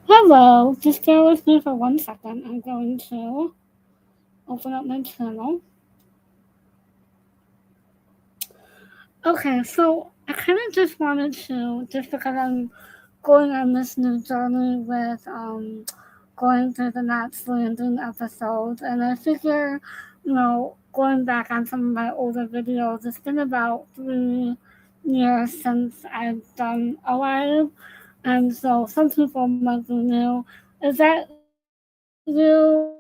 Hello, just bear with me for 1 second. I'm going to open up my channel. Okay, so I kind of just wanted to, just because I'm going on this new journey with going through the Knots Landing episodes, and I figure, going back on some of my older videos, it's been about 3 years since I've done a live, and so some people might be new. Is that you,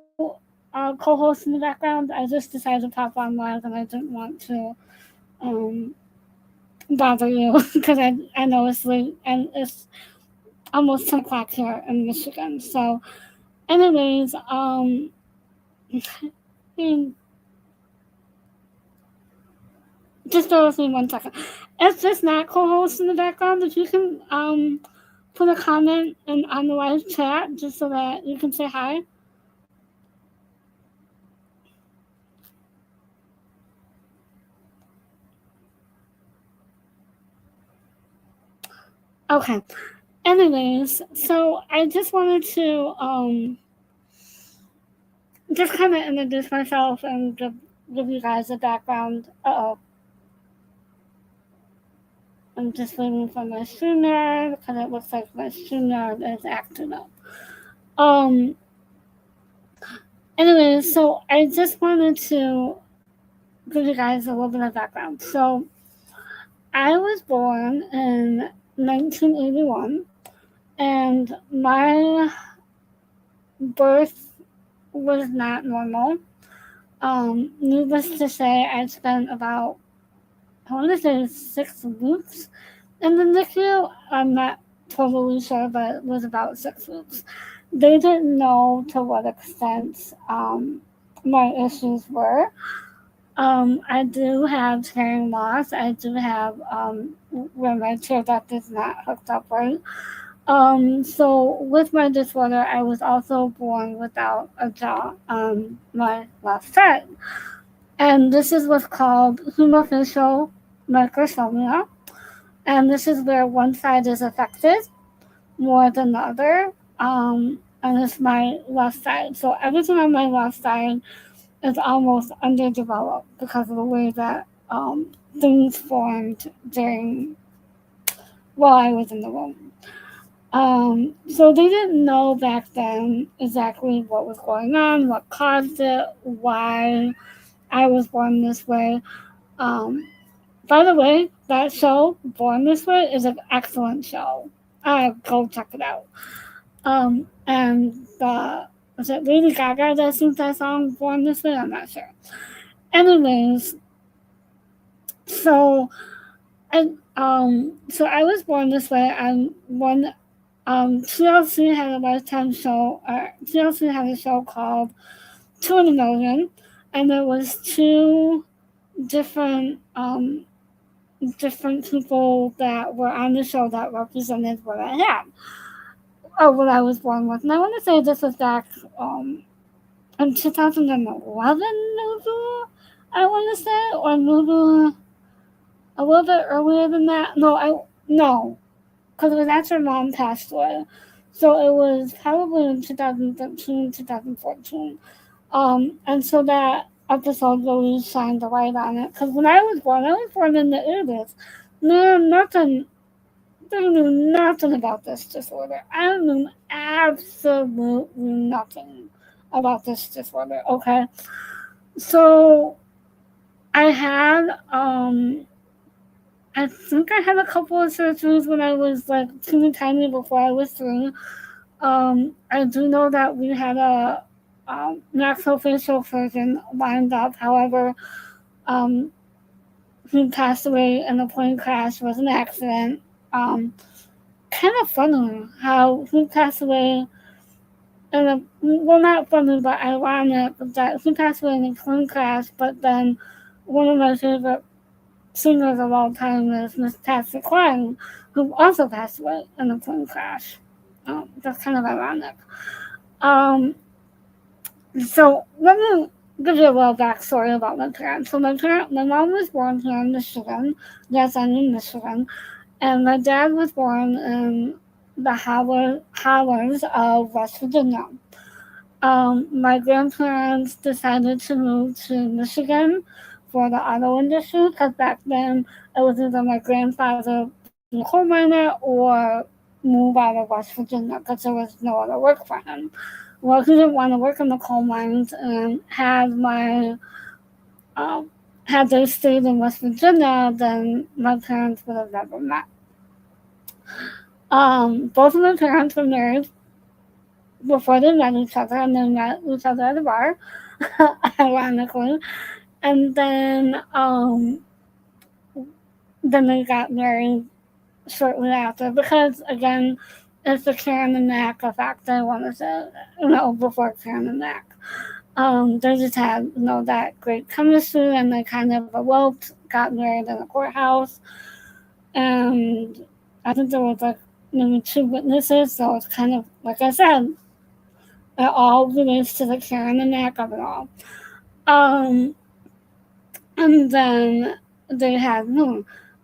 co-host in the background? I just decided to pop on live, and I didn't want to um, bother you because I know it's late and it's almost 10 o'clock here in Michigan. So, anyways, hmm, just bear with me 1 second. If there's not co-host in the background, if you can put a comment on the live chat just so that you can say hi. Okay. Anyways, so I just wanted to just kind of introduce myself and give you guys a background. I'm just waiting for my StreamYard because it looks like my StreamYard is acting up. Um. Anyways, so I just wanted to give you guys a little bit of background. So I was born in 1981, and my birth was not normal. Needless to say, I spent about, I want to say, 6 weeks in the NICU. I'm not totally sure, but it was about 6 weeks. They didn't know to what extent my issues were. I do have hearing loss. I do have where my tear duct is not hooked up right. So with my disorder, I was also born without a jaw on my left side. And this is what's called hemifacial microsomia. And this is where one side is affected more than the other. And it's my left side. So everything on my left side is almost underdeveloped because of the way that things formed during while I was in the womb. So they didn't know back then exactly what was going on, what caused it, why I was born this way. Um, by the way, that show, Born This Way, is an excellent show. Go check it out. And was it Lady Gaga that sings that song, Born This Way? I'm not sure. Anyways, so and so I was born this way, and when TLC had a lifetime show, TLC had a show called Two in a Million, and there was two different different people that were on the show that represented what I had or what I was born with. And I want to say this was back in 2011, maybe, I want to say, or maybe a little bit earlier than that. No, because it was after mom passed away. So it was probably in 2013, 2014. And so that episode really shined the light on it. Because when I was born in the 80s. No, nothing, they knew nothing about this disorder. I knew absolutely nothing about this disorder, okay? So I had, I think I had a couple of surgeries when I was like teeny tiny before I was 3. I do know that we had a maxillofacial surgeon lined up. However, um, he passed away in a plane crash. It was an accident. Um, Kind of funny how he passed away in a, well, not funny, but ironic that he passed away in a plane crash, but then one of my favorite singers of all time is Miss Patsy Cline, who also passed away in a plane crash. That's kind of ironic. Um, so let me give you a little backstory about my parents. So my mom was born here in Michigan. Yes, I'm in Michigan, and my dad was born in the Howards of West Virginia. My grandparents decided to move to Michigan for the auto industry because back then it was either my grandfather became a coal miner or move out of West Virginia because there was no other work for him. Well, he didn't want to work in the coal mines, and um, had they stayed in West Virginia, then my parents would have never met. Both of my parents were married before they met each other, and they met each other at a bar, ironically. And then they got married shortly after because, again, it's the Karen and Mac effect. I want to say, before Karen and Mac. They just had, that great chemistry, and they kind of eloped, got married in a courthouse, and I think there was like maybe two witnesses, so it's kind of like I said, it all relates to the Karen and Mac of it all. Um, and then they had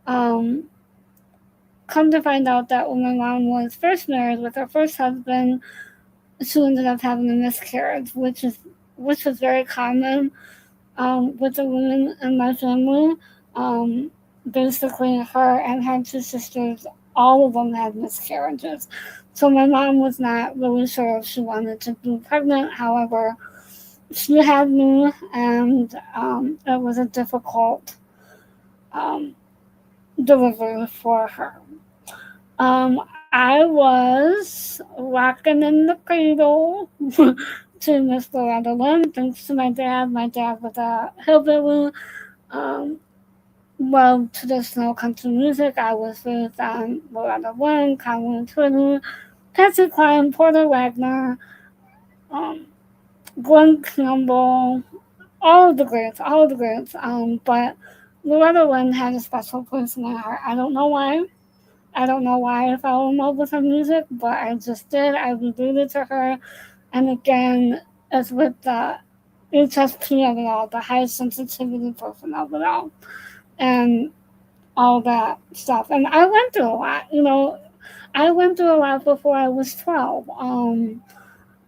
come to find out that when my mom was first married with her first husband, she ended up having a miscarriage, which was very common with the women in my family. Um, Basically, her and her two sisters, all of them had miscarriages. So my mom was not really sure if she wanted to be pregnant. However, she had me, and it was a difficult um, delivery for her. I was rocking in the cradle to Miss Loretta Lynn, thanks to my dad. My dad was a hillbilly. Um, Traditional country music. I was raised on Loretta Lynn, Conway Twitty, Patsy Cline, Porter Wagner, um, Glenn Campbell, all of the greats, all of the greats. But Loretta Lynn had a special place in my heart. I don't know why. I don't know why I fell in love with her music, but I just did. I related to her. And again, it's with the HSP of it all, the high sensitivity person of it all, and all that stuff. And I went through a lot, I went through a lot before I was 12.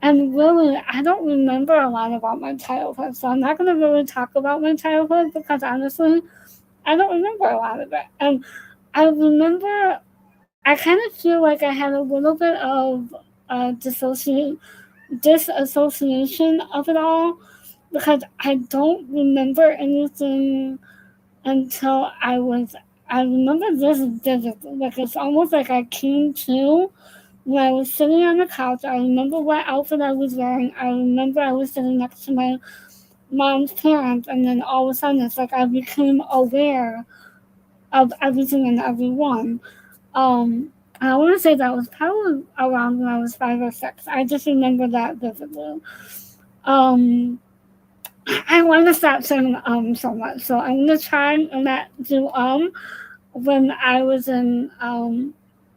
And really, I don't remember a lot about my childhood. So I'm not going to really talk about my childhood because honestly, I don't remember a lot of it. And I remember, I kind of feel like I had a little bit of disassociation of it all because I don't remember anything until I remember this vividly. Like it's almost like I came to when I was sitting on the couch. I remember what outfit I was wearing. I remember I was sitting next to my mom's parents, and then all of a sudden it's like I became aware of everything and everyone. I want to say that was probably around when I was 5 or 6. I just remember that vividly. Um, I want to stop saying so much, so I'm gonna try and not do when I was in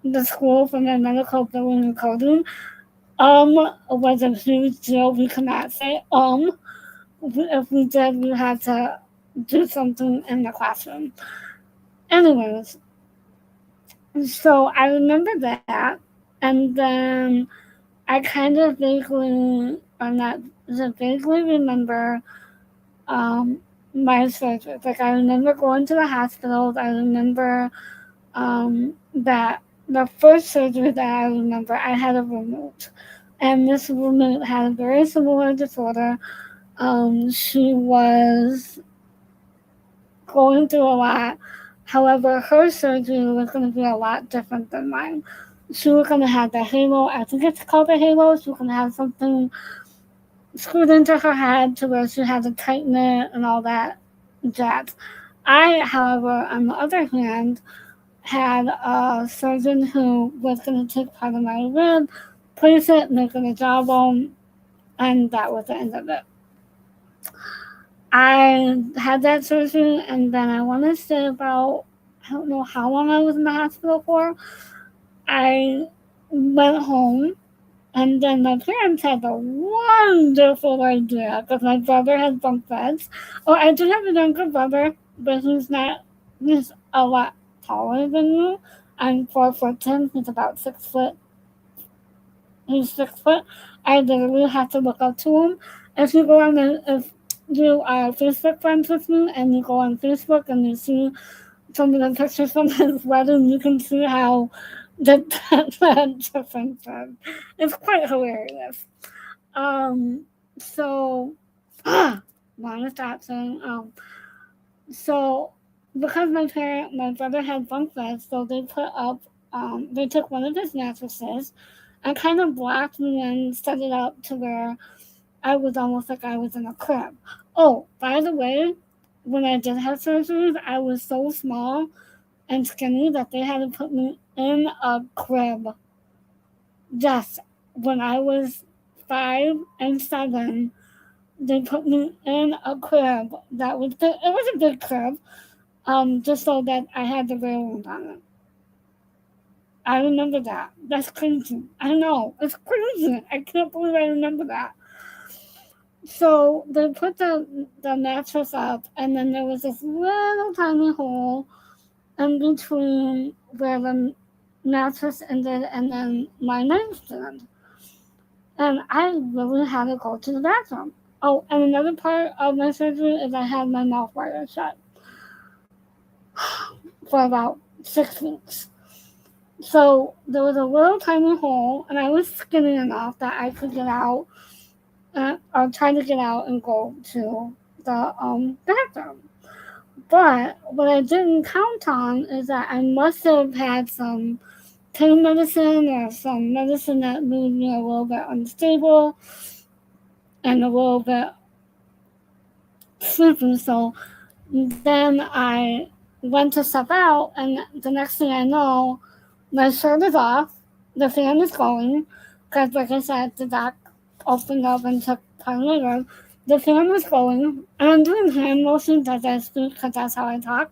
the school for my medical billing and coding. Was a huge deal. We could not say if we did, we had to do something in the classroom. Anyways, so I remember that, and then I kind of vaguely, or not, vaguely remember um, my surgery. Like I remember going to the hospital. I remember that the first surgery that I remember, I had a roommate, and this roommate had a very similar disorder. She was going through a lot. However, her surgery was going to be a lot different than mine. She was going to have the halo. I think it's called the halo. She was going to have something screwed into her head to where she had to tighten it and all that jazz. I, however, on the other hand, had a surgeon who was going to take part of my rib, place it, make it a jawbone, and that was the end of it. I had that surgery, and then I want to say about, I don't know how long I was in the hospital for. I went home, and then my parents had the wonderful idea because my brother had bunk beds. Oh, I do have a younger brother, but he's a lot taller than me. I'm 4'10", he's about 6 foot he's 6 foot. I literally have to look up to him. If you go on if you are Facebook friends with me and you go on Facebook and you see some of the pictures from his wedding, you can see how the difference is. It's quite hilarious. Um, so, long that saying, so because my brother had bunk beds, so they put up, they took one of his mattresses and kind of blocked me and set it up to where I was almost like I was in a crib. Oh, by the way, when I did have surgeries, I was so small and skinny that they had to put me in a crib. Yes, when I was 5 and 7, they put me in a crib that was big. It was a big crib, just so that I had the railings on it. I remember that. That's crazy. I know. It's crazy. I can't believe I remember that. So they put the mattress up, and then there was this little tiny hole in between where the mattress ended and then my nightstand. And I really had to go to the bathroom. Oh, and another part of my surgery is I had my mouth wired shut for about 6 weeks. So there was a little tiny hole, and I was skinny enough that I could get out, or try to get out and go to the bathroom. But what I didn't count on is that I must have had some pain medicine or some medicine that made me a little bit unstable and a little bit sleepy. So then I went to step out, and the next thing I know, my shirt is off, the fan is going, because, like I said, the dock opened up and took part later. The fan was going, and I'm doing hand motions as I speak because that's how I talk.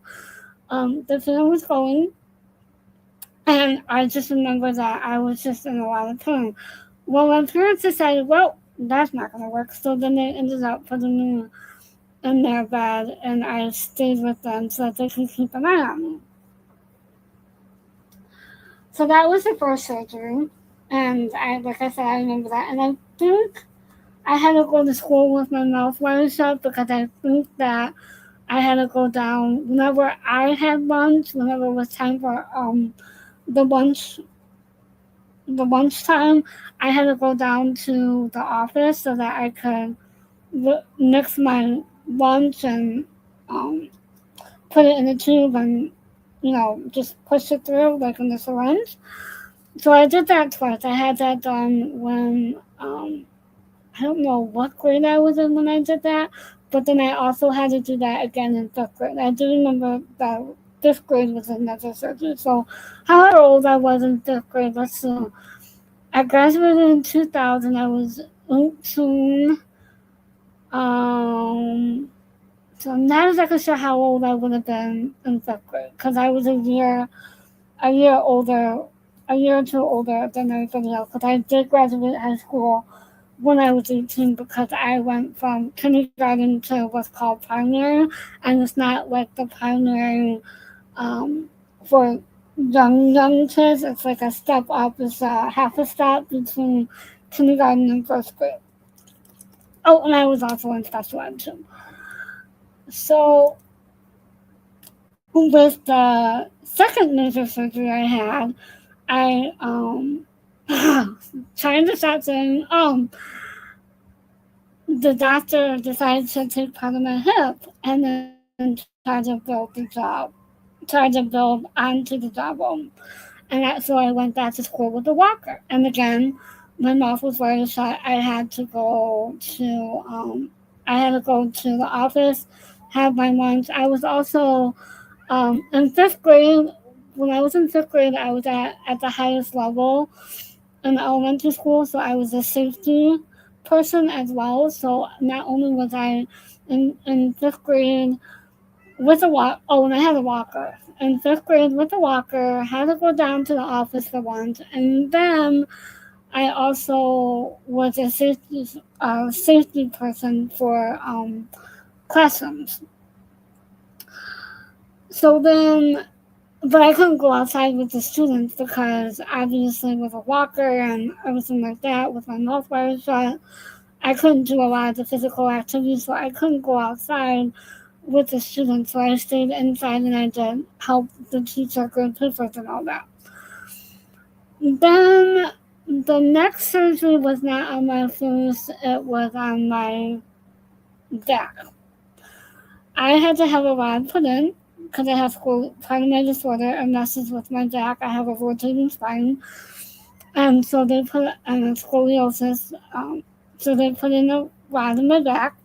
The fan was going, and I just remember that I was just in a lot of pain. Well, my parents decided, well, that's not going to work, so then they ended up putting me in their bed, and I stayed with them so that they could keep an eye on me. So that was the first surgery, and like I said, I remember that, and I think I had to go to school with my mouth wired shut because I think that I had to go down whenever I had lunch, whenever it was time for the lunch the lunchtime. I had to go down to the office so that I could mix my lunch and um, put it in a tube and just push it through like in the syringe. So I did that twice. I had that done when I don't know what grade I was in when I did that, but then I also had to do that again in 5th grade. I do remember that 5th grade was another surgery. So however old I was in 5th grade, let's see. I graduated in 2000. I was 18. Um, so I'm not exactly sure how old I would have been in 5th grade because I was a year older, a year or two older than everybody else. Because I did graduate high school when I was 18 because I went from kindergarten to what's called primary, and it's not like the primary for young kids. It's like a step up. It's half a step between kindergarten and 1st grade. Oh, and I was also in special ed too. So with the second major surgery I had, I trying to start saying the doctor decided to take part of my hip and then try to build the job, try to build onto the jawbone. So I went back to school with a walker. And again, my mouth was very shut. I had to go to the office, have my lunch. I was also in 5th grade. When I was in 5th grade, I was at the highest level in elementary school, so I was a safety person as well. So not only was I in 5th grade with a walk. Oh, and I had a walker in 5th grade with a walker. Had to go down to the office for lunch, and then I also was a safety person for classrooms. So then but I couldn't go outside with the students because obviously with a walker and everything like that, with my mouth wired shut, I couldn't do a lot of the physical activities, so I couldn't go outside with the students. So I stayed inside and I did help the teacher grade papers and all that. Then the next surgery was not on my face, it was on my back. I had to have a rod put in because I have part of my disorder and messes with my back. I have a rotating spine. And so they put and a scoliosis. So they put in a rod in my back.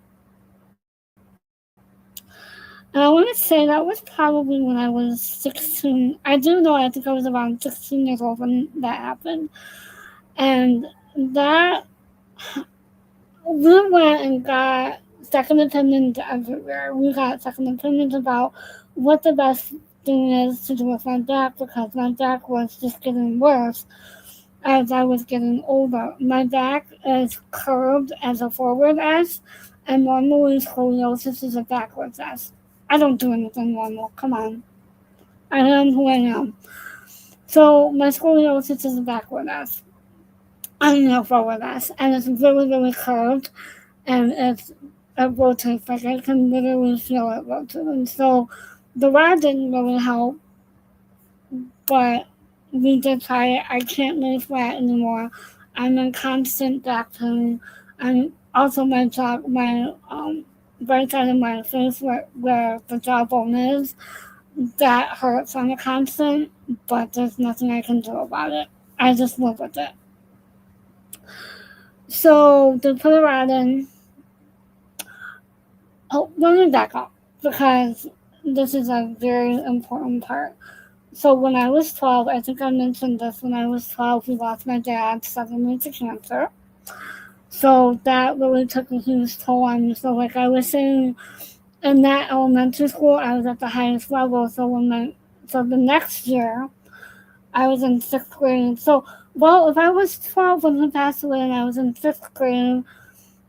And I want to say that was probably when I was 16. I do know I think I was around 16 years old when that happened. And that we went and got second opinions everywhere. We got second opinions about what the best thing is to do with my back because my back was just getting worse as I was getting older. My back is curved as a forward S, and normally scoliosis is a backwards S. I don't do anything normal. Come on. I am who I am. So my scoliosis is a backward S. I mean a forward S. And it's really, really curved. And it rotates. Like I can literally feel it rotating. So the rod didn't really help. But we did try it. I can't lay flat anymore. I'm in constant back pain. I'm also my jaw, my right side of my face where the jawbone is, that hurts on a constant, but there's nothing I can do about it. I just live with it. So they put a rod in. Oh, let me back up because this is a very important part. So when I was 12, I think I mentioned this, when I was 12, we lost my dad suddenly to cancer. So that really took a huge toll on me. So like I was saying, in that elementary school, I was at the highest level. So the next year, I was in sixth grade. So, well, if I was 12 when he passed away and I was in fifth grade,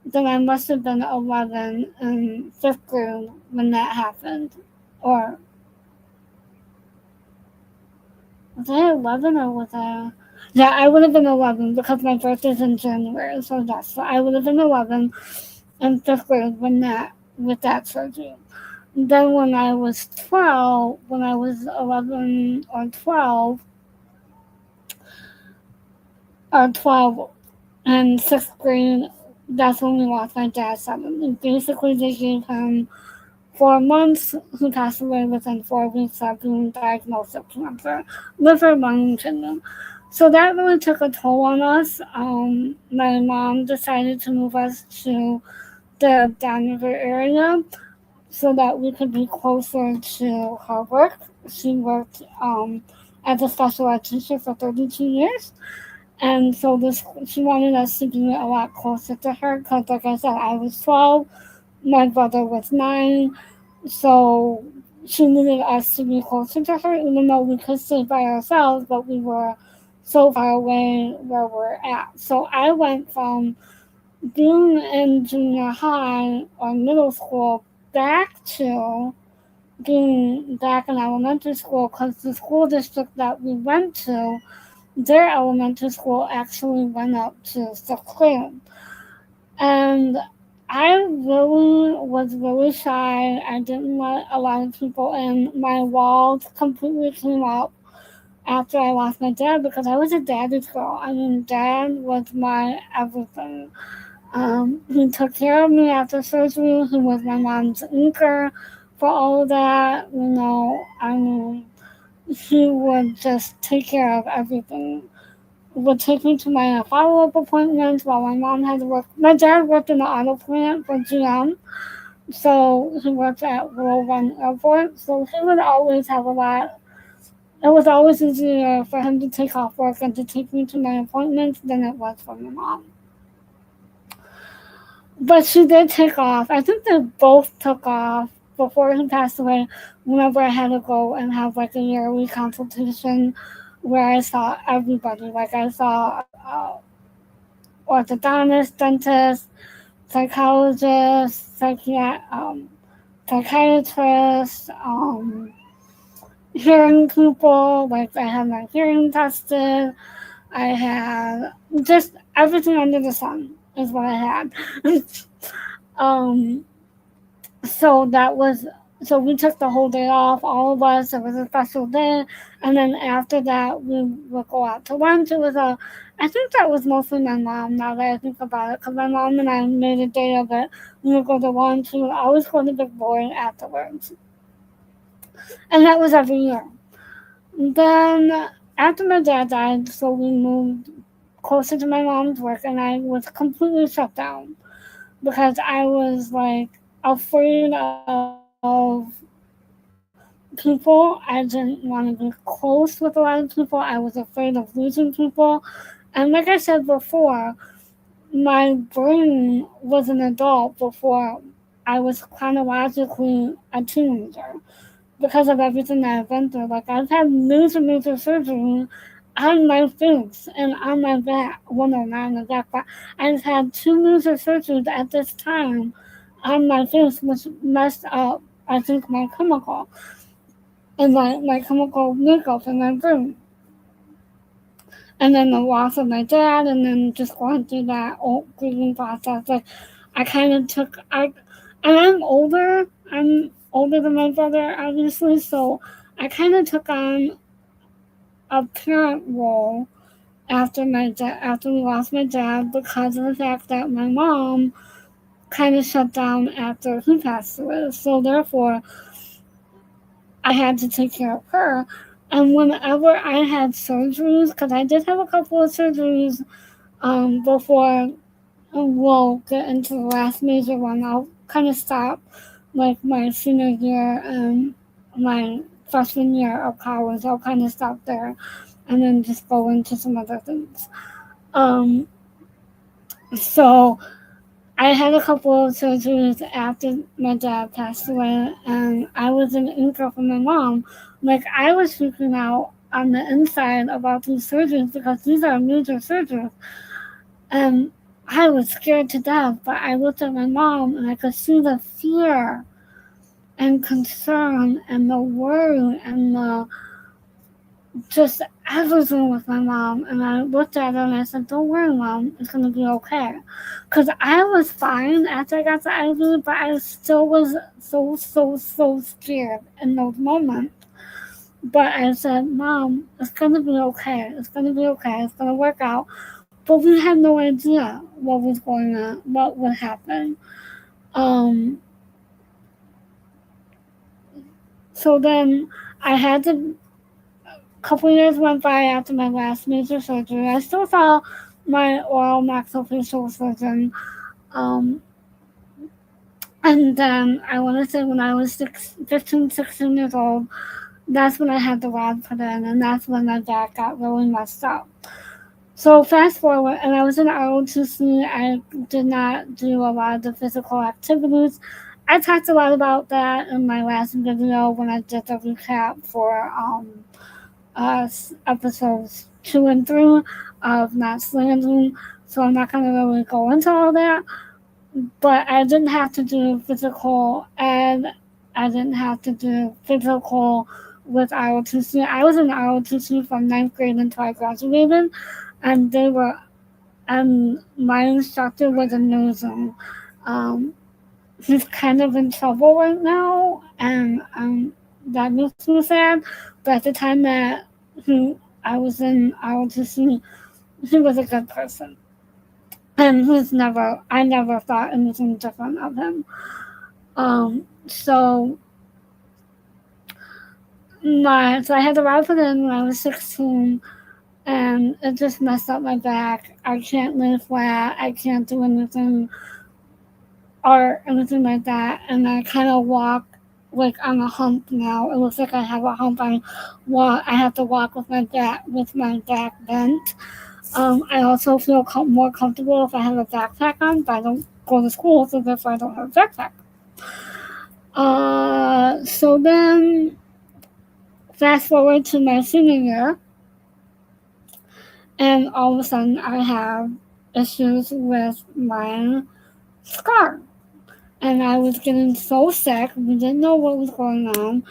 then I must have been 11 in fifth grade when that happened. Or was I 11 or was I? Yeah, I would have been 11 because my birthday's in January. So yes, so I would have been 11 in fifth grade with that surgery. Then when I was 12, when I was 11 or 12 in sixth grade, that's when we lost my dad suddenly. Basically, they gave him 4 months. He passed away within 4 weeks of being diagnosed with cancer, liver, lung, and kidney. So that really took a toll on us. My mom decided to move us to the Denver area so that we could be closer to her work. She worked as a special ed teacher for 32 years. And so she wanted us to be a lot closer to her because, like I said, I was 12, my brother was 9, so she needed us to be closer to her, even though we could stay by ourselves, but we were so far away where we're at. So I went from being in junior high or middle school back to being back in elementary school because the school district that we went to, their elementary school actually went up to sixth grade. And I really was really shy. I didn't let a lot of people in. My walls completely came up after I lost my dad because I was a daddy's girl. I mean, dad was my everything. He took care of me after surgery. He was my mom's anchor for all of that. I mean, he would just take care of everything. Would take me to my follow-up appointments while my mom had to work. My dad worked in the auto plant for GM, so he worked at World Run Airport. So he would always have a lot. It was always easier for him to take off work and to take me to my appointments than it was for my mom. But she did take off. I think they both took off before he passed away. Whenever I had to go and have like a yearly consultation where I saw everybody. Like I saw orthodontist, dentist, psychologist, psychiatrist. hearing people. Like, I had my hearing tested. I had just everything under the sun is what I had. um, so that was so we took the whole day off, all of us. It was a special day, and then after that, we would go out to lunch. It was I think that was mostly my mom. Now that I think about it, because my mom and I made a day of it. We would go to lunch. We would always go to Big Boy afterwards, and that was every year. Then after my dad died, so we moved closer to my mom's work, and I was completely shut down because I was like afraid of people. I didn't want to be close with a lot of people. I was afraid of losing people. And like I said before, my brain was an adult before I was chronologically a teenager because of everything that I've been through. Like, I've had major surgery on my face and on my back. Well, no, not on the back, but I've had two major surgeries at this time on my face, which messed up, I think, my chemical and my chemical makeup in my brain. And then the loss of my dad, and then just going through that old grieving process. Like, I kind of and I'm older than my brother, obviously, so I kind of took on a parent role after we lost my dad because of the fact that my mom kind of shut down after he passed away. So therefore, I had to take care of her. And whenever I had surgeries, because I did have a couple of surgeries before we'll get into the last major one, I'll kind of stop like my senior year and my freshman year of college. I'll kind of stop there and then just go into some other things. Um, so I had a couple of surgeries after my dad passed away, and I was an anchor for my mom. Like, I was freaking out on the inside about these surgeries because these are major surgeries. And I was scared to death, but I looked at my mom and I could see the fear and concern and the worry and the just everything with my mom. And I looked at her and I said, "Don't worry, Mom, it's going to be okay." Because I was fine after I got the IV, but I still was so scared in those moments. But I said, "Mom, it's going to be okay. It's going to be okay. It's going to work out." But we had no idea what was going on, what would happen. Um, so then I had to couple years went by after my last major surgery. I still saw my oral maxillofacial surgeon. Um, and then I want to say when I was 15, 16 years old, that's when I had the rod put in, and that's when my back got really messed up. So fast forward, and I was in ROTC. I did not do a lot of the physical activities. I talked a lot about that in my last video when I did the recap for episodes 2 and 3 of Not Slandering, so I'm not going to really go into all that. But I didn't have to do physical, and I didn't have to do physical with ROTC. I was in ROTC from 9th grade until I graduated, and my instructor was amazing. Um, he's kind of in trouble right now, and that makes me sad. But at the time that I was in ROTC, he was a good person. And I never thought anything different of him. So I had the rod put in when I was 16, and it just messed up my back. I can't lay flat. I can't do anything or anything like that. And I kind of walk like on a hump now. It looks like I have a hump. I have to walk with my back bent. I also feel more comfortable if I have a backpack on, but I don't go to school, so therefore I don't have a backpack. So then, fast forward to my senior year, and all of a sudden I have issues with my scar. And I was getting so sick. We didn't know what was going on.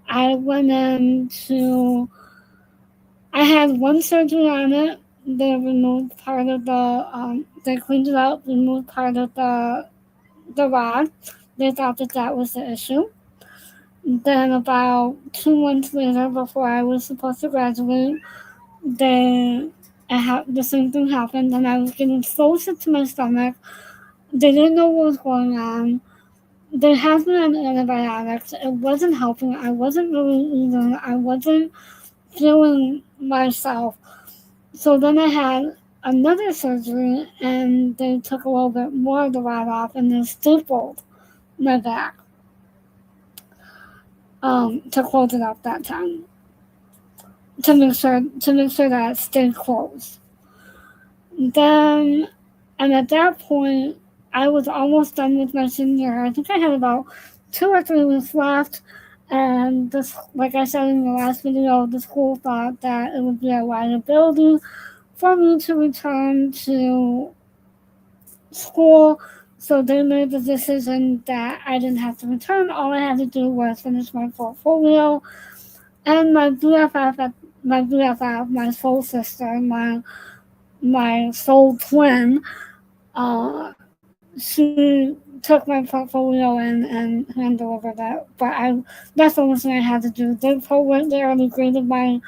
I went into. I had one surgery on it. They removed part of the. They cleaned it up, removed part of the rod. They thought that that was the issue. Then about 2 months later, before I was supposed to graduate, they the same thing happened, and I was getting so sick to my stomach. They didn't know what was going on. They had me on antibiotics. It wasn't helping. I wasn't really eating. I wasn't feeling myself. So then I had another surgery, and they took a little bit more of the rod off, and they stapled my back to close it up that time, to make sure that it stayed closed. Then, and at that point, I was almost done with my senior year. I think I had about 2 or 3 weeks left. And this, like I said in the last video, the school thought that it would be a liability for me to return to school. So they made the decision that I didn't have to return. All I had to do was finish my portfolio. And my BFF, my soul sister, my soul twin, she took my portfolio and hand delivered that. But that's the only thing I had to do. They already graded my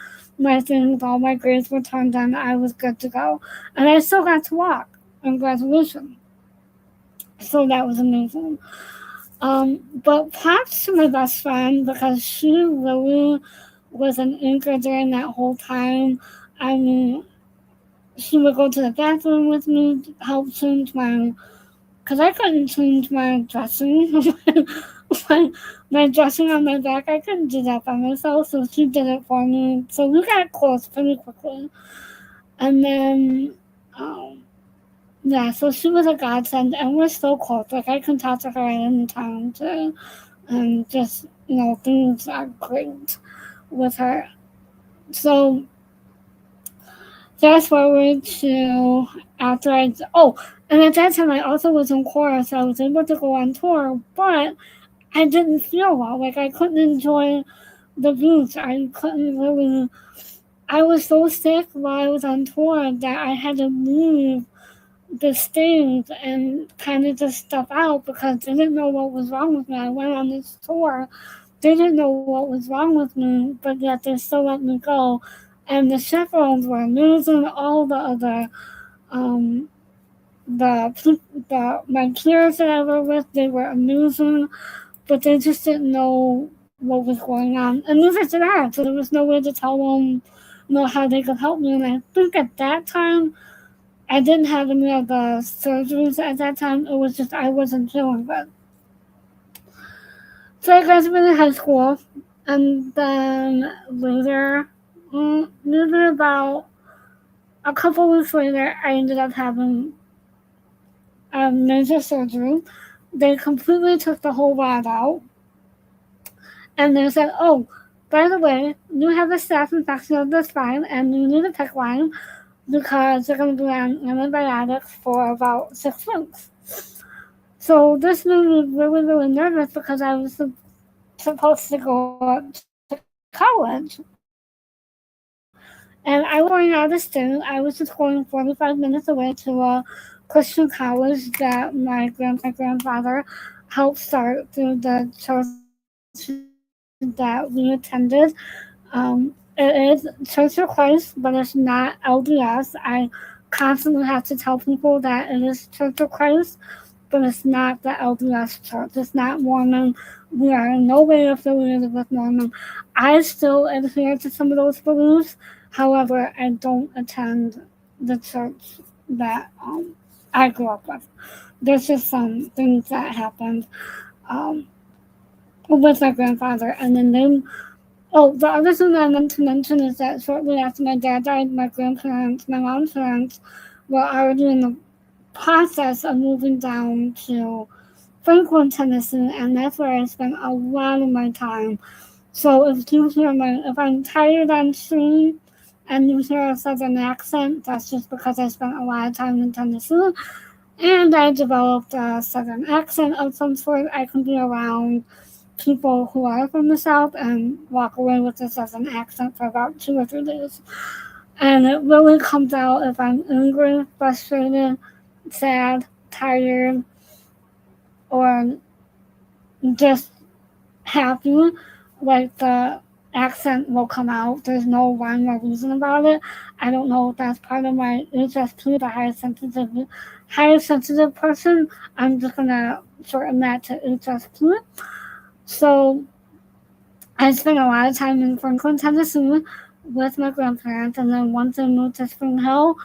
things. All my grades were turned in. I was good to go, and I still got to walk on graduation. So that was amazing. But props to my best friend because she really was an anchor during that whole time. I mean, she would go to the bathroom with me, help change because I couldn't change my dressing, my dressing on my back. I couldn't do that by myself, so she did it for me. So we got close pretty quickly. And then, yeah, so she was a godsend, and we're still close. Like, I can talk to her at any time, too. And just, things are great with her. So, fast forward to after and at that time I also was in chorus, so I was able to go on tour, but I didn't feel well. Like, I couldn't enjoy the views. I couldn't really. I was so sick while I was on tour that I had to leave the stage and kind of just stuff out because they didn't know what was wrong with me. I went on this tour. They didn't know what was wrong with me, but yet they still let me go. And the chaperones were amazing. All the other, my peers that I were with, they were amazing, but they just didn't know what was going on. And neither did I, so there was no way to tell them, how they could help me. And I think at that time, I didn't have any of the surgeries at that time. It was just I wasn't feeling good. So I graduated high school, and then later, maybe about a couple weeks later, I ended up having a major surgery. They completely took the whole rod out, and they said, "Oh, by the way, you have a staph infection of the spine, and you need a PICC line because you're going to be on antibiotics for about 6 weeks." So this made me really, really nervous because I was supposed to go up to college. And I was going out of state. I was just going 45 minutes away to a Christian college that my grandfather helped start through the church that we attended. It is Church of Christ, but it's not LDS. I constantly have to tell people that it is Church of Christ, but it's not the LDS church. It's not Mormon. We are in no way affiliated with Mormon. I still adhere to some of those beliefs. However, I don't attend the church that I grew up with. There's just some things that happened with my grandfather. And then the other thing that I meant to mention is that shortly after my dad died, my mom's parents, were already in the process of moving down to Franklin, Tennessee, and that's where I spent a lot of my time. So if I'm tired on screen and you hear a southern accent, that's just because I spent a lot of time in Tennessee, and I developed a southern accent of some sort. I can be around people who are from the South and walk away with this as an accent for about 2 or 3 days. And it really comes out if I'm angry, frustrated, sad, tired, or just happy. Like the accent will come out. There's no rhyme or reason about it. I don't know if that's part of my HSP, the highest sensitive person. I'm just gonna shorten that to HSP. So I spent a lot of time in Franklin, Tennessee with my grandparents, and then once I moved to Spring Hill,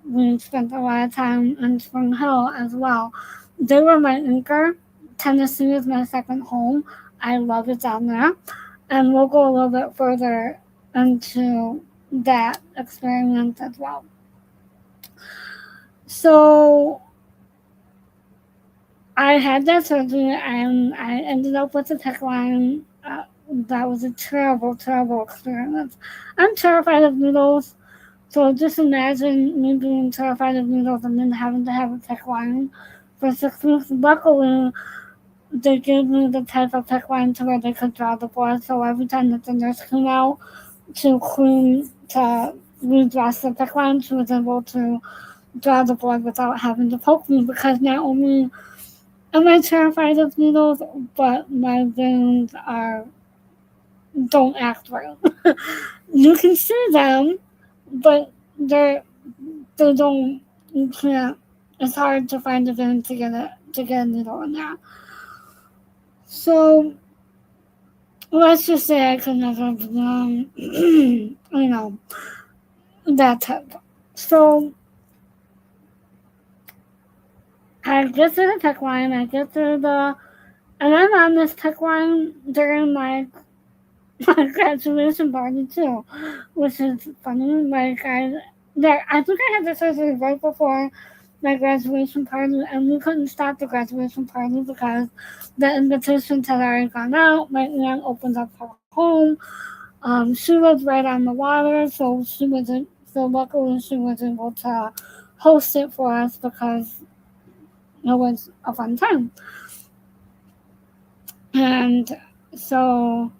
we spent a lot of time in Spring Hill as well. They were my anchor. Tennessee is my second home. I love it down there. And we'll go a little bit further into that experience as well. So I had that surgery and I ended up with a tech line. That was a terrible, terrible experience. I'm terrified of needles. So just imagine me being terrified of needles and then having to have a tech line for 6 weeks. Luckily, they gave me the type of tech line to where they could draw the blood. So every time that the nurse came out to redress the tech line, she was able to draw the blood without having to poke me, because not only am I terrified of needles, but my veins don't act right. You can see them, but they don't. You can't. It's hard to find a vein to get a needle in there. So let's just say I could never become, that type. So I get through the tech line. And I'm on this tech line during my graduation party too, which is funny. I think I had the surgery right before my graduation party, and we couldn't stop the graduation party because the invitations had already gone out. My aunt opened up her home. She was right on the water, so luckily she was able to host it for us because it was a fun time. And so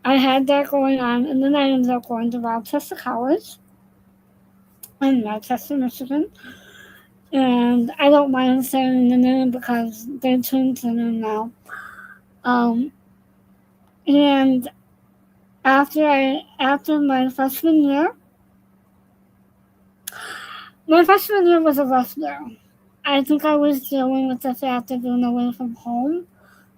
I had that going on, and then I ended up going to Rochester College in Rochester, Michigan. And I don't mind saying the name because they changed the name now. Um, and after my freshman year was a rough year. I think I was dealing with the fact of being away from home,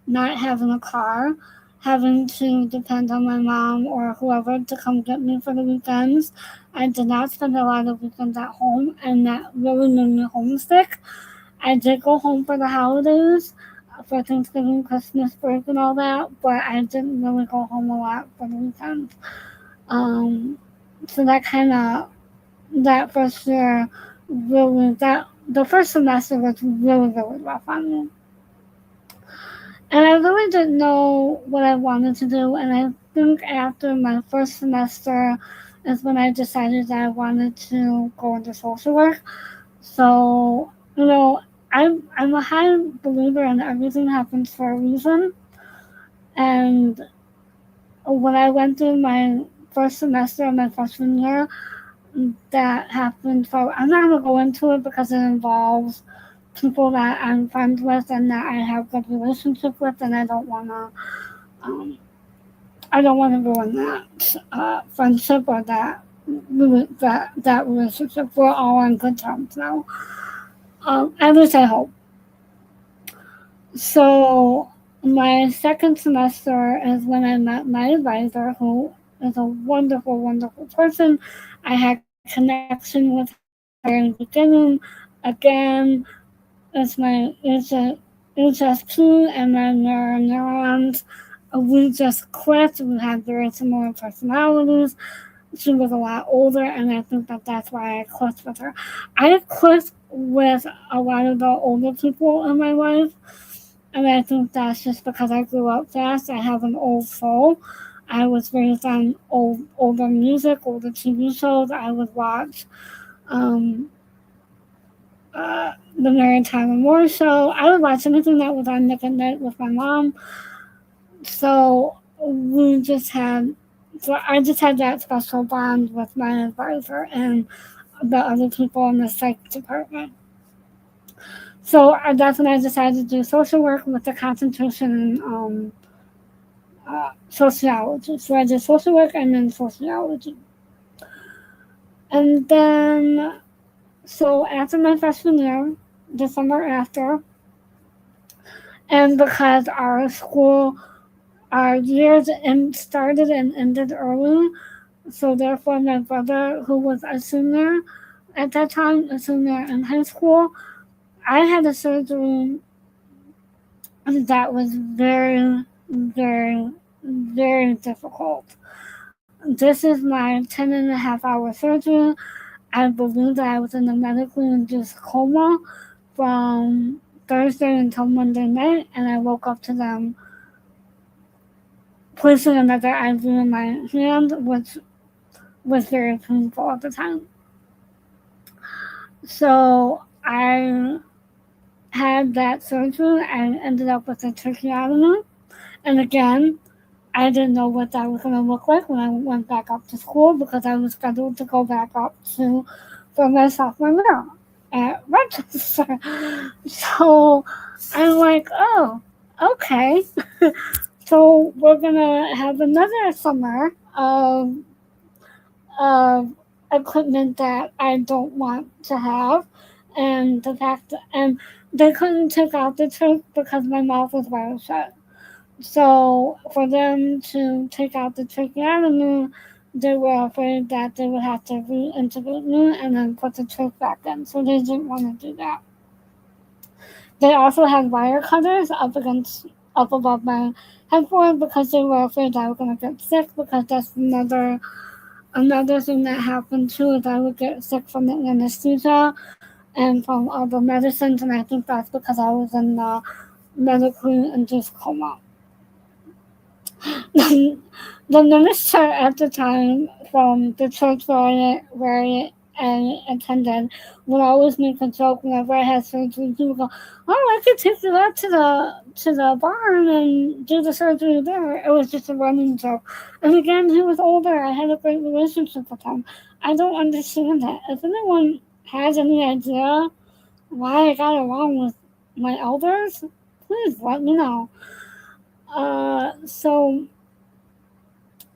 not having a car, having to depend on my mom or whoever to come get me for the weekends. I did not spend a lot of weekends at home, and that really made me homesick. I did go home for the holidays, for Thanksgiving, Christmas break, and all that, but I didn't really go home a lot for the weekends. Um, so that first year, the first semester was really, really rough on me. And I really didn't know what I wanted to do. And I think after my first semester is when I decided that I wanted to go into social work. So, I'm a high believer in everything happens for a reason. And when I went through my first semester of my freshman year, that happened for, I'm not going to go into it because it involves people that I'm friends with and that I have good relationship with, and um, I don't want to ruin that friendship or that relationship. We're all on good terms now. At least I hope. So my second semester is when I met my advisor, who is a wonderful, wonderful person. I had connection with her from the very beginning. Again, it's HSP and my mirror neurons. We just clicked. We had very similar personalities. She was a lot older, and I think that that's why I clicked with her. I clicked with a lot of the older people in my life, and I think that's just because I grew up fast. I have an old soul. I was raised on older music, older TV shows. I would watch um, the Mary Tyler Moore Show. I would watch anything that was on Nick at Night with my mom. So we just had, so I just had that special bond with my advisor and the other people in the psych department. So that's when I decided to do social work with the concentration in sociology. So I did social work and then sociology. And then, so after my freshman year, the summer after, and because our years started and ended early, so therefore my brother, who was a senior at that time, a senior in high school, I had a surgery that was very, very, very difficult. This is my 10.5 hour surgery. I believe that I was in a medically induced coma from Thursday until Monday night, and I woke up to them placing another IV in my hand, which was very painful at the time. So I had that surgery. I ended up with a tracheotomy. And again, I didn't know what that was going to look like when I went back up to school because I was scheduled to go back up to for my sophomore year at Rochester. So I'm like, oh, okay. So we're going to have another summer of equipment that I don't want to have. And the fact that, and they couldn't take out the tooth because my mouth was wired shut. So for them to take out the tracheotomy, they were afraid that they would have to reintegrate me and then put the tooth back in. So they didn't want to do that. They also had wire cutters up above my headboard because they were afraid I was gonna get sick because that's another thing that happened too is I would get sick from the anesthesia and from all the medicines, and I think that's because I was in the medically induced coma. The minister at the time from the church where I attended would always make a joke whenever I had surgery. He would go, "Oh, I could take you out to the barn and do the surgery there." It was just a running joke. And again, he was older. I had a great relationship with him. I don't understand that. If anyone has any idea why I got along with my elders, please let me know. So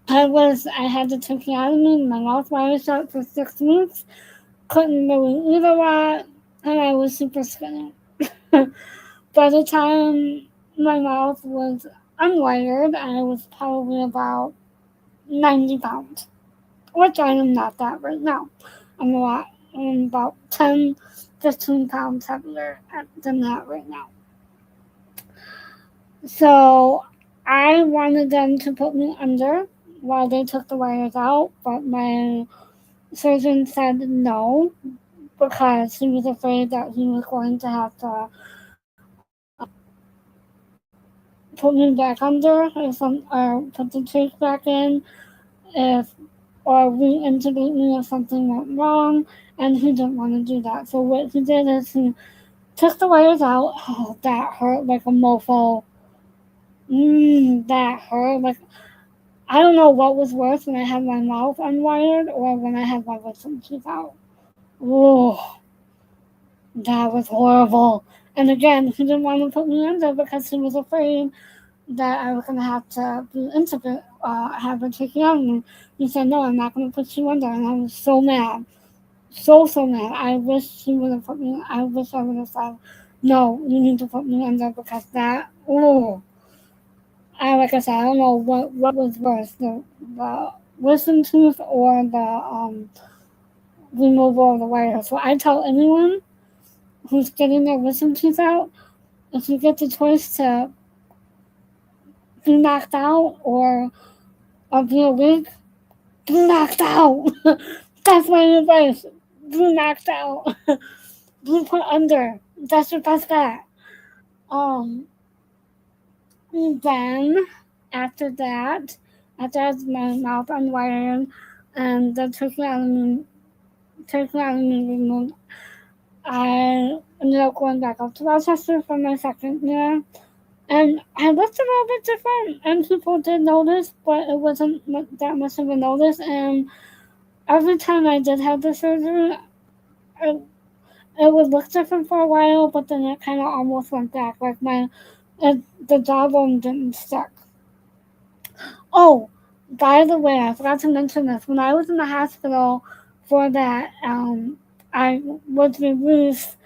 I had the tracheotomy, my mouth was shut for 6 weeks, couldn't really eat a lot, and I was super skinny. By the time my mouth was unwired, I was probably about 90 pounds, which I am not that right now. I'm about 10, 15 pounds heavier than that right now. So I wanted them to put me under while they took the wires out, but my surgeon said no because he was afraid that he was going to have to put me back under or put the tooth back in if or reintegrate me if something went wrong, and he didn't want to do that. So what he did is he took the wires out. Oh, that hurt like a mofo. That hurt like I don't know what was worse when I had my mouth unwired or when I had my wisdom teeth out. Oh, that was horrible. And again, he didn't want to put me under because he was afraid that I was going to have to be have a tracheotomy. He said, no, I'm not going to put you under. And I was so mad. So mad. I wish he would have put me, I wish I would have said, no, you need to put me under because that, oh. Like I said, I don't know what was worse, the wisdom tooth or the removal of the wire. So I tell anyone who's getting their wisdom tooth out, if you get the choice to be knocked out or be awake, be knocked out. That's my advice. Be knocked out. Be put under. That's your best bet. Um, then after that, after I had my mouth unwired and the tracheotomy removed, I ended up going back up to Rochester for my second year. And I looked a little bit different, and people did notice, but it wasn't that much of a notice. And every time I did have the surgery, it, it would look different for a while, but then it kind of almost went back. Like the jawbone didn't stick. Oh, by the way, I forgot to mention this. When I was in the hospital for that, I was released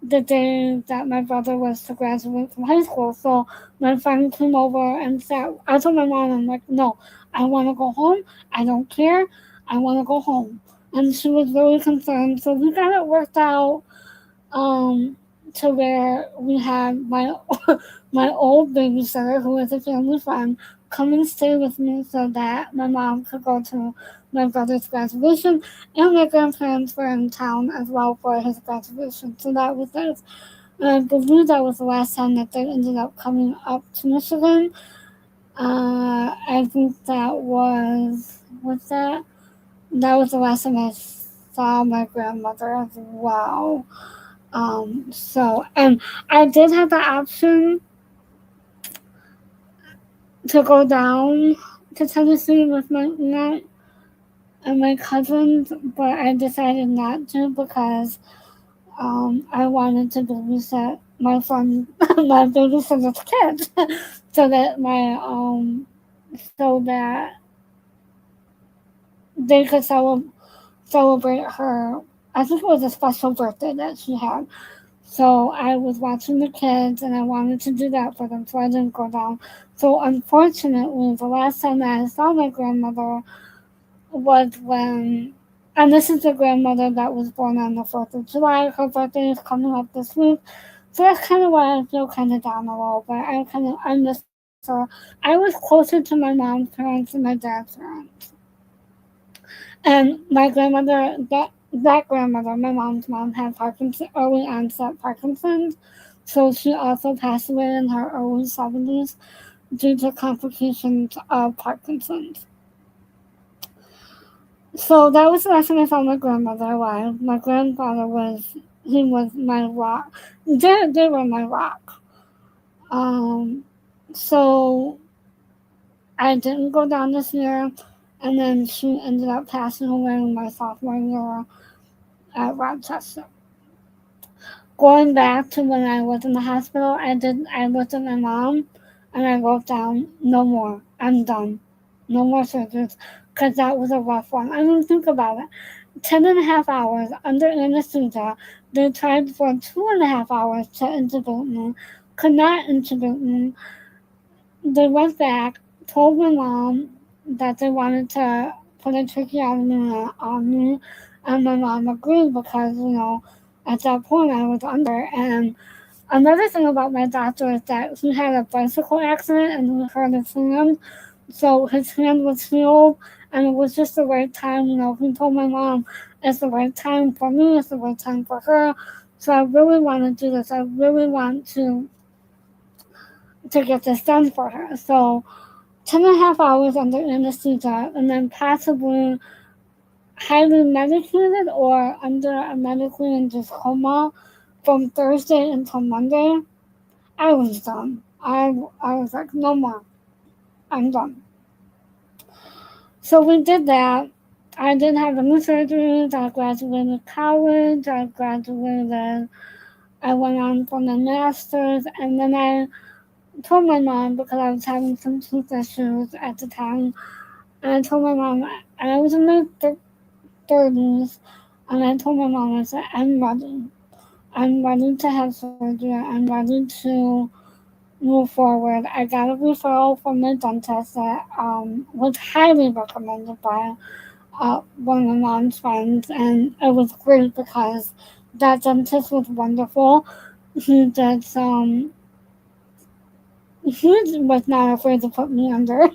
the day that my brother was to graduate from high school. So my friend came over and said, I told my mom, I'm like, no, I want to go home. I don't care. I want to go home. And she was really concerned. So we got it worked out um, to where we had my my old babysitter, who was a family friend, come and stay with me so that my mom could go to my brother's graduation, and my grandparents were in town as well for his graduation. So that was nice. And I believe that was the last time that they ended up coming up to Michigan. I think that was that was the last time I saw my grandmother as well. And I did have the option to go down to Tennessee with my aunt and my cousins, but I decided not to because I wanted to babysit my friend, my babysitter's kids, so that so that they could celebrate her. I think it was a special birthday that she had. So I was watching the kids and I wanted to do that for them, so I didn't go down. So unfortunately, the last time that I saw my grandmother was when, and this is the grandmother that was born on the 4th of July. Her birthday is coming up this week. So that's kind of why I feel kind of down a little bit. I miss her. I was closer to my mom's parents and my dad's parents. And my grandmother, that grandmother, my mom's mom, had Parkinson, early onset Parkinson's. So she also passed away in her early 70s due to complications of Parkinson's. So that was the last time I saw my grandmother alive. My grandfather he was my rock. They were my rock. Um, so I didn't go down this year, and then she ended up passing away in my sophomore year at Rochester. Going back to when I was in the hospital, I looked at my mom and I wrote down, no more, I'm done. No more surgeries, because that was a rough one. I mean, think about it. 10.5 hours under anesthesia. They tried for 2.5 hours to intubate me, could not intubate me. They went back, told my mom that they wanted to put a tracheotomy on me, and my mom agreed because, at that point I was under. And another thing about my doctor is that he had a bicycle accident and he hurt his hand, so his hand was healed, and it was just the right time. He told my mom it's the right time for me, it's the right time for her. So I really want to do this. I really want to get this done for her. So 10.5 hours under anesthesia, and then possibly highly medicated or under a medically induced coma from Thursday until Monday. I was done. I was like, no more. I'm done. So we did that. I didn't have any surgeries. I graduated college. I went on for my master's, and then I told my mom because I was having some tooth issues at the time. And I told my mom, and I was in my 30s, and I told my mom, I said, I'm ready. I'm ready to have surgery. I'm ready to move forward. I got a referral from my dentist that was highly recommended by one of my mom's friends, and it was great because that dentist was wonderful. He did some. He was not afraid to put me under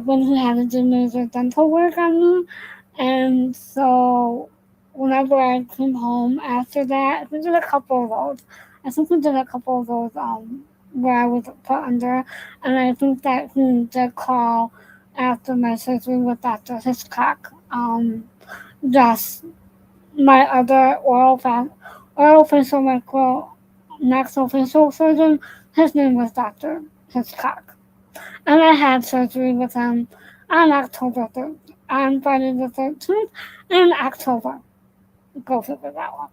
when he had to do major dental work on me, and so whenever I came home after that, we did a couple of those. I think we did a couple of those where I was put under, and I think that he did call after my surgery with Dr. Hitchcock. Yes, my other oral facial maxillofacial surgeon. His name was Dr. Hitchcock. And I had surgery with him on October 3rd, on Friday the 13th in October. Go figure that one.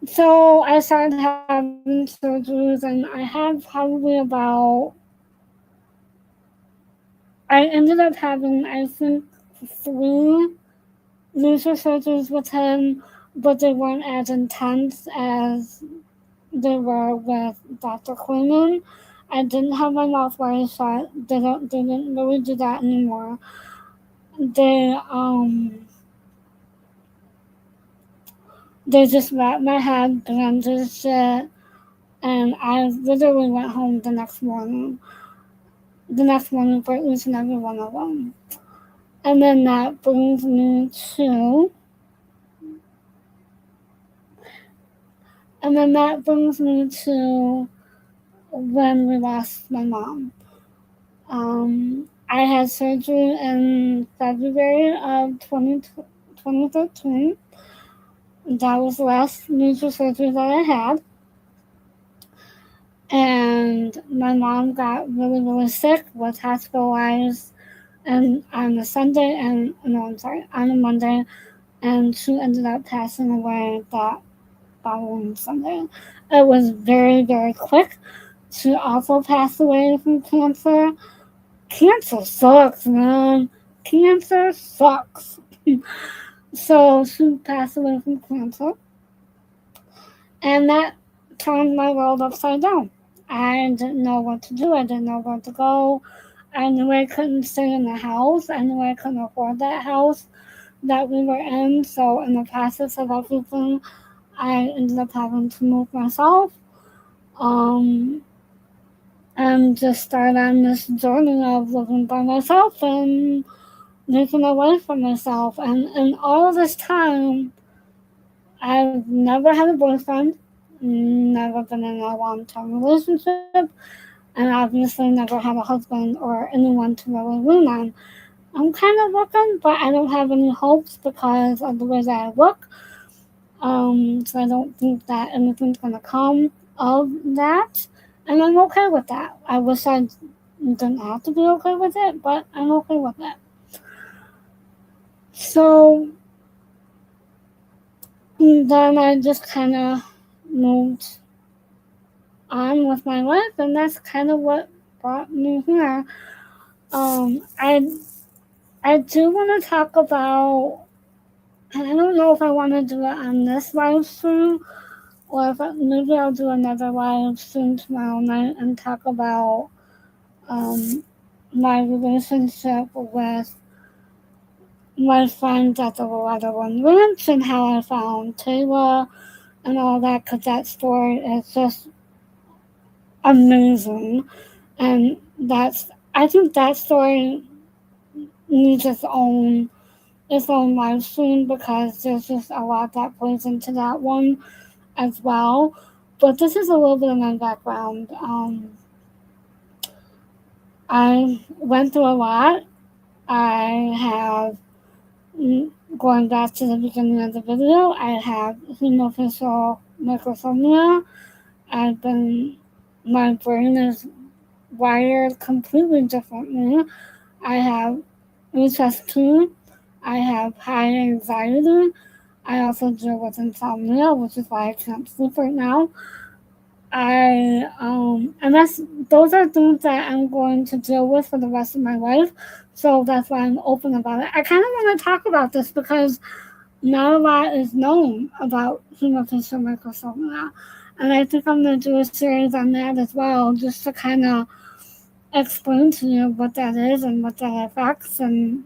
So I started having surgeries, and I had probably about, I ended up having, I think, 3 laser surgeries with him, but they weren't as intense as they were with Dr. Quinlan. I didn't have my mouth wired shut. They didn't really do that anymore. They just wrapped my head, bandaged shit, and I literally went home the next morning. The next morning for each and every one of them. And then that brings me to when we lost my mom. I had surgery in February of 2013. That was the last major surgery that I had. And my mom got really, really sick, was hospitalized on a Sunday, on a Monday, and she ended up passing away that following Sunday. It was very, very quick. She also passed away from cancer. Cancer sucks, man. Cancer sucks. So she passed away from cancer. And that turned my world upside down. I didn't know what to do. I didn't know where to go. I knew I couldn't stay in the house. I knew I couldn't afford that house that we were in. So in the process of everything, I ended up having to move myself. And just start on this journey of living by myself and making a life for myself. And in all this time, I've never had a boyfriend, never been in a long-term relationship, and obviously never had a husband or anyone to really lean on. I'm kind of looking, but I don't have any hopes because of the way that I look. So I don't think that anything's going to come of that. And I'm okay with that. I wish I didn't have to be okay with it, but I'm okay with it. So then I just kind of moved on with my life, and that's kind of what brought me here. I do want to talk about, and I don't know if I want to do it on this live stream, or if maybe I'll do another live stream tomorrow night and talk about my relationship with my friends at the Loretta Lynn Ranch and how I found Taylor and all that, because that story is just amazing. And I think that story needs its own live stream because there's just a lot that plays into that one as well. But this is a little bit of my background. I went through a lot. I have, going back to the beginning of the video, I have hemophyseal microsomia. My brain is wired completely differently. I have HSP. I have high anxiety. I also deal with insomnia, which is why I can't sleep right now. Those are things that I'm going to deal with for the rest of my life. So that's why I'm open about it. I kind of want to talk about this because not a lot is known about hemophyseal microsomia. And I think I'm going to do a series on that as well, just to kind of explain to you what that is and what that affects and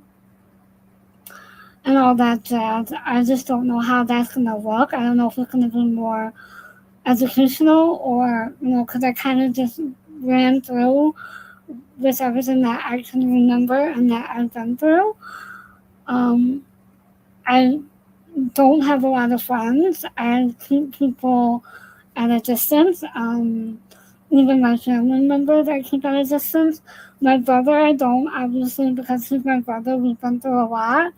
all that jazz. I just don't know how that's going to look. I don't know if it's going to be more educational or, because I kind of just ran through with everything that I can remember and that I've been through. I don't have a lot of friends. I keep people at a distance. Even my family members I keep at a distance. My brother I don't, obviously, because he's my brother. We've been through a lot.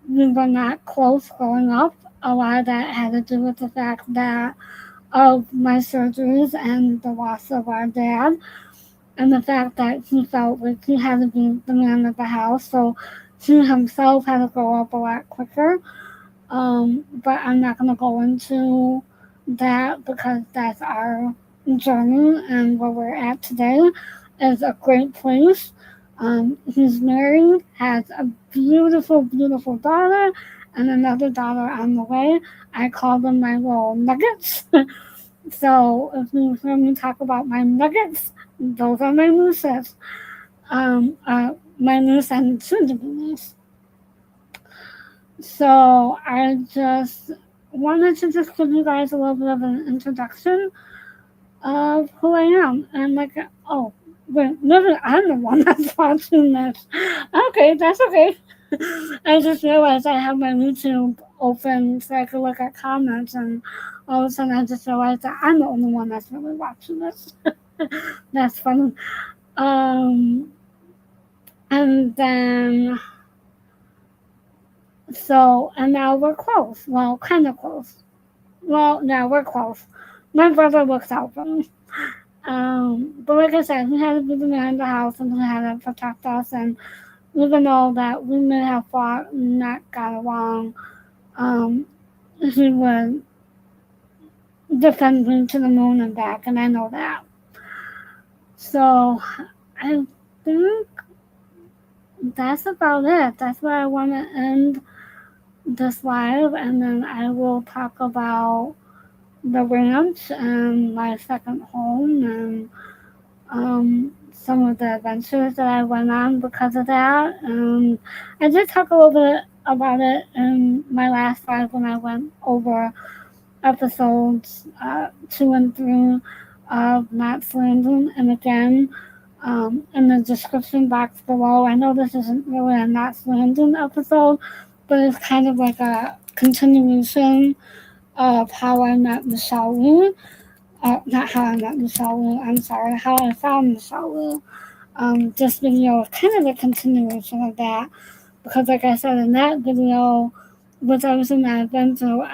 We were not close growing up. a lot of that had to do with the fact that of my surgeries and the loss of our dad, and the fact that he felt like he had to be the man of the house, so he himself had to grow up a lot quicker. But I'm not going to go into that because that's our journey, and where we're at today is a great place. He's married, has a beautiful, beautiful daughter, and another daughter on the way. I call them my little nuggets. So if you hear me talk about my nuggets, those are my mooses. My moose and soon to be moose. So I just wanted to just give you guys a little bit of an introduction of who I am. And like, oh, but maybe I'm the one that's watching this. Okay, that's okay. I just realized I have my YouTube open so I could look at comments, and all of a sudden I just realized that I'm the only one that's really watching this. That's funny. Um, and then, and now we're close. Well, kind of close. Well, no, we're close. My brother looks out for me. But like I said, he had to be the man in the house, and he had to protect us. And even though that we may have fought and not got along, he would defend me to the moon and back, and I know that. So I think that's about it. That's where I want to end this live, and then I will talk about the ranch and my second home, and some of the adventures that I went on because of that. I did talk a little bit about it in my last live when I went over episodes 2 and 3 of Knots Landing. And again, in the description box below, I know this isn't really a Knots Landing episode, but it's kind of like a continuation of how I met Michelle Wu. Not how I met Michelle Wu, I'm sorry, how I found Michelle Wu. This video is kind of a continuation of that, because like I said in that video, which I was in that adventure,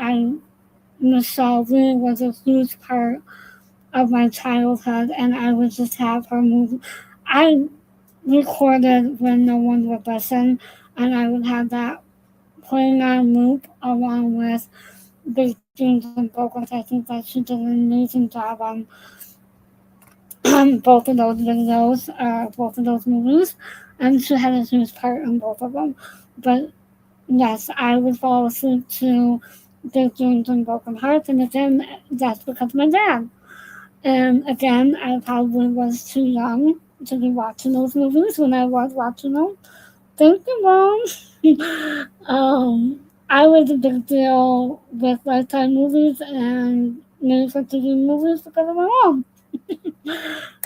Michelle Wu was a huge part of my childhood, and I would just have her move. I recorded when no one would listen, and I would have that playing on loop along with Big Dreams and Broken. I think that she did an amazing job on both of those videos, both of those movies, and she had a huge part in both of them. But yes, I would fall asleep to Big Dreams and Broken Hearts, and again, that's because of my dad. And again, I probably was too young to be watching those movies when I was watching them. Thank you, Mom. I was a big deal with Lifetime movies and made for TV movies because of my mom.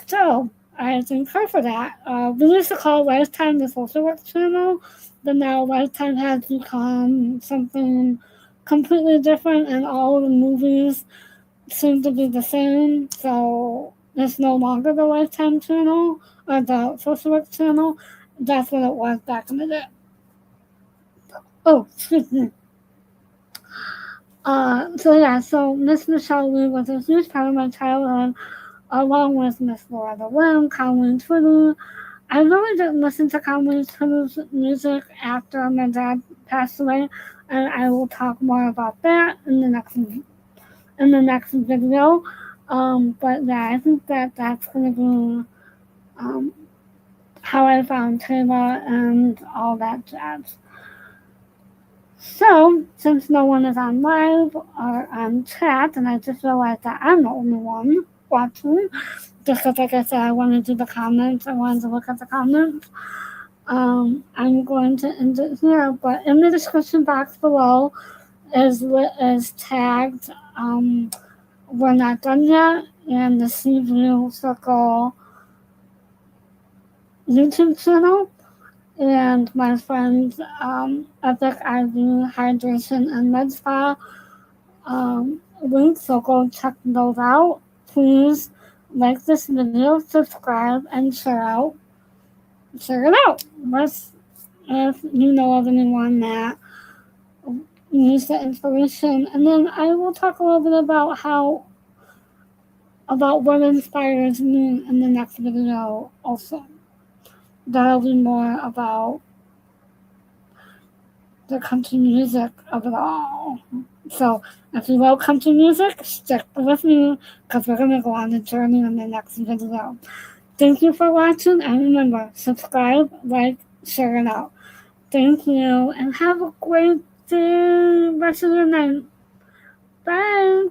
So I thank her for that. We used to call Lifetime the social work channel, but now Lifetime has become something completely different, and all the movies seem to be the same. So it's no longer the Lifetime channel or the social work channel. That's what it was back in the day. Oh, excuse me. So Miss Michelle Wu was a huge part of my childhood, along with Miss Loretta Lynn, Colleen Twitty. I really didn't listen to Colleen Twitty's music after my dad passed away, and I will talk more about that in the next video. But yeah, I think that's going to be how I found Taylor and all that jazz. So, since no one is on live or on chat, and I just realized that I'm the only one watching, just because, like I said, I want to do the comments, I wanted to look at the comments. I'm going to end it here, but in the description box below is tagged We're Not Done Yet and the Seaview Circle YouTube channel, and my friends Epic IV Hydration and Med Spa links, so go check those out. Please like this video, subscribe, and share it out. If you know of anyone that use the inspiration. And then I will talk a little bit about what inspires me in the next video also. That'll be more about the country music of it all. So if you love country music, stick with me because we're going to go on a journey in the next video. Thank you for watching, and remember, subscribe, like, share it out. Thank you, and have a great day, rest of your night. Bye!